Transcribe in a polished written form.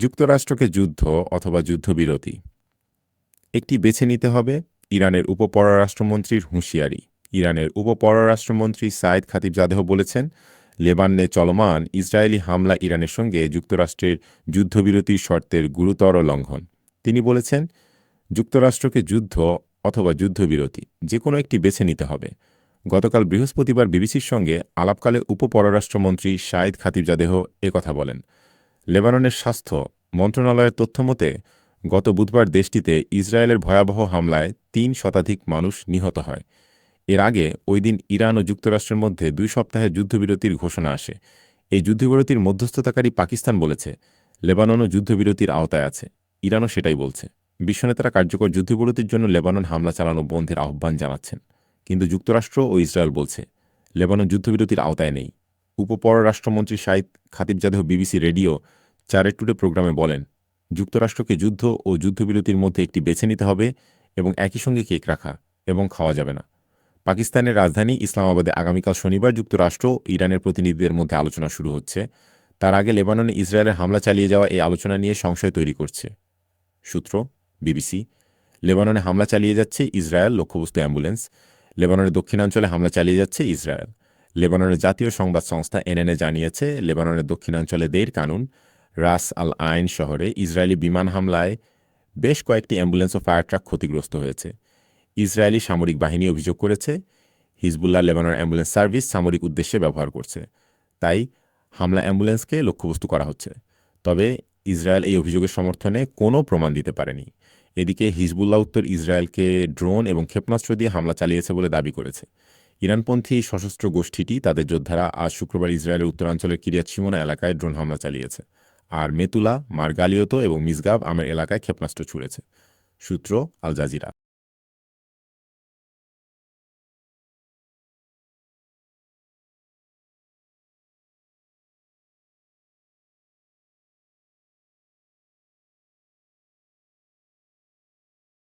যুক্তরাষ্ট্রকে যুদ্ধ অথবা যুদ্ধবিরতি একটি বেছে নিতে হবে। ইরানের উপপররাষ্ট্রমন্ত্রীর হুঁশিয়ারি। ইরানের উপপররাষ্ট্রমন্ত্রী সাইদ খাতিবজাদেহ বলেছেন, লেবাননে চলমান ইসরায়েলি হামলা ইরানের সঙ্গে যুক্তরাষ্ট্রের যুদ্ধবিরতির শর্তের গুরুতর লঙ্ঘন। তিনি বলেছেন, যুক্তরাষ্ট্রকে যুদ্ধ অথবা যুদ্ধবিরতি যে কোনো একটি বেছে নিতে হবে। গতকাল বৃহস্পতিবার বিবিসির সঙ্গে আলাপকালে উপপররাষ্ট্রমন্ত্রী সাইদ খাতিবজাদেহ একথা বলেন। লেবাননের স্বাস্থ্য মন্ত্রণালয়ের তথ্যমতে গত বুধবার দেশটিতে ইসরায়েলের ভয়াবহ হামলায় ৩ শতাধিক মানুষ নিহত হয়। এর আগে ওই দিন ইরান ও যুক্তরাষ্ট্রের মধ্যে 2 সপ্তাহের যুদ্ধবিরতির ঘোষণা আসে। এই যুদ্ধবিরতির মধ্যস্থতাকারী পাকিস্তান বলেছে, লেবাননও যুদ্ধবিরতির আওতায় আছে। ইরানও সেটাই বলছে। বিশ্বনেতারা কার্যকর যুদ্ধবিরতির জন্য লেবানন হামলা চালানো বন্ধের আহ্বান জানাচ্ছেন। কিন্তু যুক্তরাষ্ট্র ও ইসরায়েল বলছে, লেবানন যুদ্ধবিরতির আওতায় নেই। উপপররাষ্ট্রমন্ত্রী সাইদ খাতিবজাদেহ বিবিসি রেডিও 4 টুডে প্রোগ্রামে বলেন, যুক্তরাষ্ট্রকে যুদ্ধ ও যুদ্ধবিরতির মধ্যে একটি বেছে নিতে হবে এবং একই সঙ্গে কেক রাখা এবং খাওয়া যাবে না। পাকিস্তানের রাজধানী ইসলামাবাদে আগামীকাল শনিবার যুক্তরাষ্ট্র ও ইরানের প্রতিনিধিদের মধ্যে আলোচনা শুরু হচ্ছে। তার আগে লেবাননে ইসরায়েলের হামলা চালিয়ে যাওয়া এই আলোচনা নিয়ে সংশয় তৈরি করছে। সূত্র বিবিসি, লেবাননে হামলা চালিয়ে যাচ্ছে ইসরায়েল, লক্ষ্যবস্তু অ্যাম্বুলেন্স। লেবাননের দক্ষিণাঞ্চলে হামলা চালিয়ে যাচ্ছে ইসরায়েল। লেবাননের জাতীয় সংবাদ সংস্থা এনএনএ জানিয়েছে, লেবাননের দক্ষিণাঞ্চলে দেইর কানুন, রাস আল আইন শহরে ইসরায়েলি বিমান হামলায় বেশ কয়েকটি অ্যাম্বুলেন্স ও ফায়ার ট্রাক ক্ষতিগ্রস্ত হয়েছে। ইসরায়েলি সামরিক বাহিনী অভিযোগ করেছে, হিজবুল্লাহ লেবাননের অ্যাম্বুলেন্স সার্ভিস সামরিক উদ্দেশ্যে ব্যবহার করছে। তাই হামলা অ্যাম্বুলেন্সকে লক্ষ্যবস্তু করা হচ্ছে। তবে ইসরায়েল এই অভিযোগের সমর্থনে কোনো প্রমাণ দিতে পারেনি। এদিকে হিজবুল্লাহ উত্তর ইসরায়েলকে ড্রোন এবং ক্ষেপণাস্ত্র দিয়ে হামলা চালিয়েছে বলে দাবি করেছে। ইরানপন্থী সশস্ত্র গোষ্ঠীটি তাদের যোদ্ধারা আজ শুক্রবার ইসরায়েলের উত্তরাঞ্চলের কিরিয়াত শিমোনা এলাকায় ড্রোন হামলা চালিয়েছে। আর মেতুলা, মার্গালিয়তো এবং মিসগাব আমের এলাকায় ক্ষেপণাস্ত্র ছুড়েছে। সূত্র আল জাজিরা।